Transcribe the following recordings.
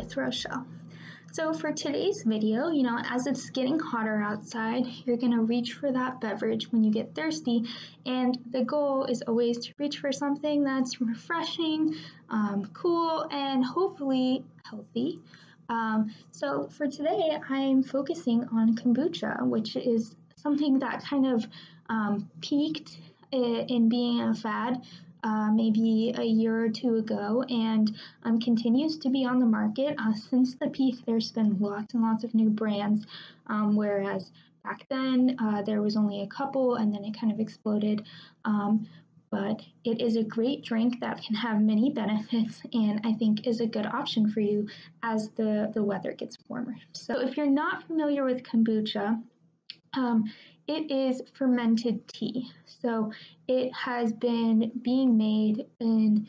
a throw shelf. So for today's video, as it's getting hotter outside, you're going to reach for that beverage when you get thirsty, and the goal is always to reach for something that's refreshing, cool, and hopefully healthy. So for today, I'm focusing on kombucha, which is something that kind of peaked in being a fad maybe a year or two ago, and continues to be on the market. Since the peak, there's been lots and lots of new brands, whereas back then there was only a couple, and then it kind of exploded. But it is a great drink that can have many benefits, and I think is a good option for you as the weather gets warmer. So if you're not familiar with kombucha, it is fermented tea. So it has been being made in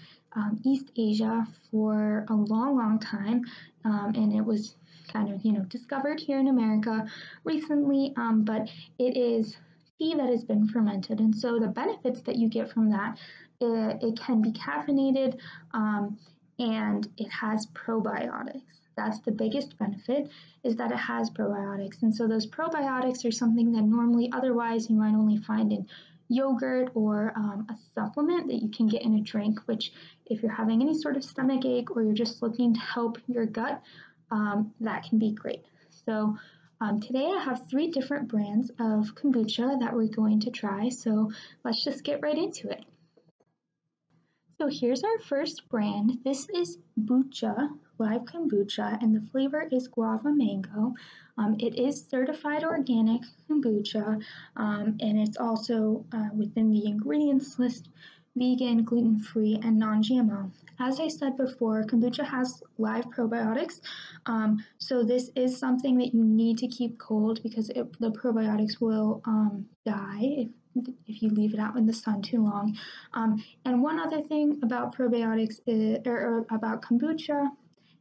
East Asia for a long, long time, and it was kind of, discovered here in America recently, but it is tea that has been fermented. And so the benefits that you get from that, it can be caffeinated, and it has probiotics. That's the biggest benefit, is that it has probiotics. And so those probiotics are something that normally otherwise you might only find in yogurt or a supplement that you can get in a drink, which if you're having any sort of stomach ache or you're just looking to help your gut, that can be great. So today I have 3 different brands of kombucha that we're going to try. So let's just get right into it. So here's our first brand. This is Bucha Live Kombucha, and the flavor is Guava Mango. It is certified organic kombucha, and it's also within the ingredients list, vegan, gluten-free, and non-GMO. As I said before, kombucha has live probiotics, so this is something that you need to keep cold because the probiotics will die if you leave it out in the sun too long. And one other thing about probiotics or about kombucha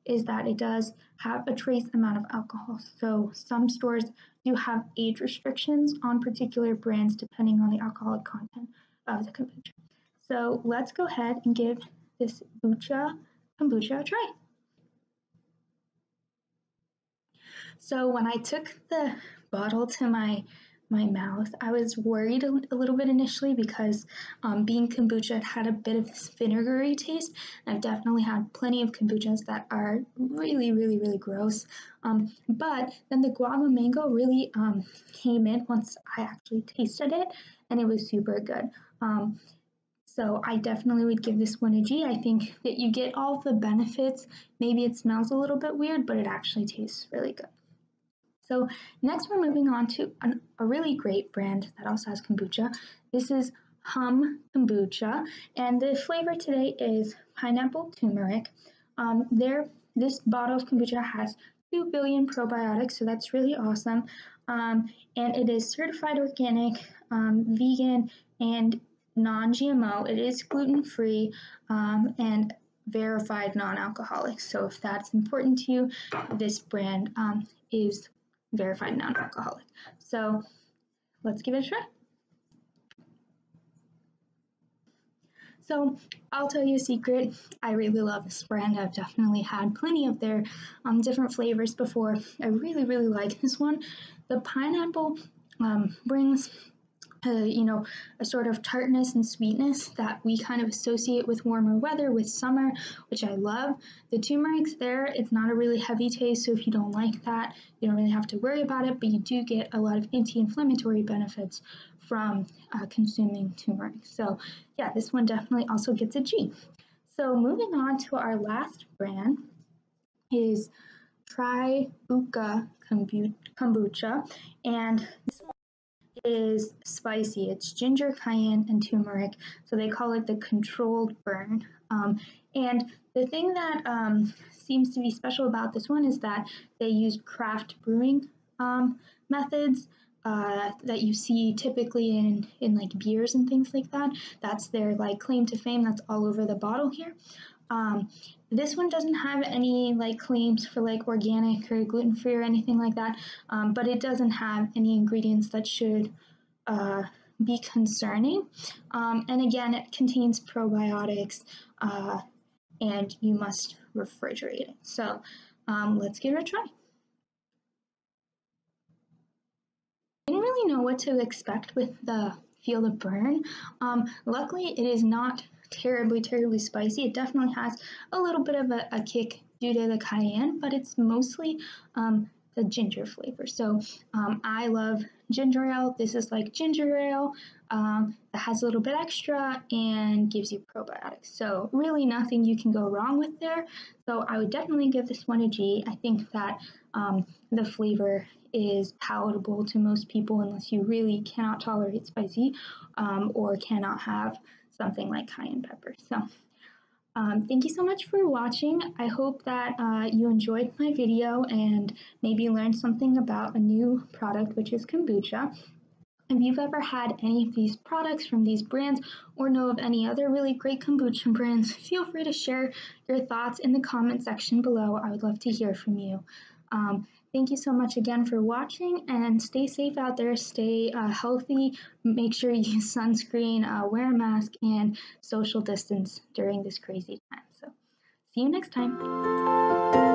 is that it does have a trace amount of alcohol. So some stores do have age restrictions on particular brands depending on the alcoholic content of the kombucha. So let's go ahead and give this Bucha kombucha a try. So when I took the bottle to my mouth, I was worried a little bit initially because being kombucha, it had a bit of this vinegary taste. I've definitely had plenty of kombuchas that are really, really, really gross. But then the guava mango really came in once I actually tasted it, and it was super good. So I definitely would give this one a G. I think that you get all of the benefits. Maybe it smells a little bit weird, but it actually tastes really good. So next we're moving on to a really great brand that also has kombucha. This is Humm Kombucha, and the flavor today is pineapple turmeric. This bottle of kombucha has 2 billion probiotics, so that's really awesome. And it is certified organic, vegan, and non-GMO. It is gluten-free, and verified non-alcoholic. So if that's important to you, this brand is verified non-alcoholic. So let's give it a try. So I'll tell you a secret. I really love this brand. I've definitely had plenty of their different flavors before. I really, really like this one. The pineapple brings a sort of tartness and sweetness that we kind of associate with warmer weather, with summer, which I love. The turmeric's there. It's not a really heavy taste, so if you don't like that, you don't really have to worry about it, but you do get a lot of anti-inflammatory benefits from consuming turmeric. So yeah, this one definitely also gets a G. So moving on to our last brand is Bucha Kombucha, and this one is spicy. It's ginger, cayenne, and turmeric, so they call it the controlled burn. And the thing that seems to be special about this one is that they use craft brewing methods that you see typically in like beers and things like that. That's their like claim to fame. That's all over the bottle here. This one doesn't have any like claims for like organic or gluten-free or anything like that, but it doesn't have any ingredients that should be concerning. And again, it contains probiotics, and you must refrigerate it. So let's give it a try. Didn't really know what to expect with the Feel the Burn. Luckily, it is not terribly spicy. It definitely has a little bit of a kick due to the cayenne, but it's mostly the ginger flavor. So I love ginger ale. This is like ginger ale that has a little bit extra and gives you probiotics. So really nothing you can go wrong with there. So I would definitely give this one a G. I think that the flavor is palatable to most people unless you really cannot tolerate spicy or cannot have something like cayenne pepper. So thank you so much for watching. I hope that you enjoyed my video and maybe learned something about a new product, which is kombucha. If you've ever had any of these products from these brands or know of any other really great kombucha brands, feel free to share your thoughts in the comment section below. I would love to hear from you. Thank you so much again for watching, and stay safe out there, stay healthy, make sure you use sunscreen, wear a mask, and social distance during this crazy time. So see you next time.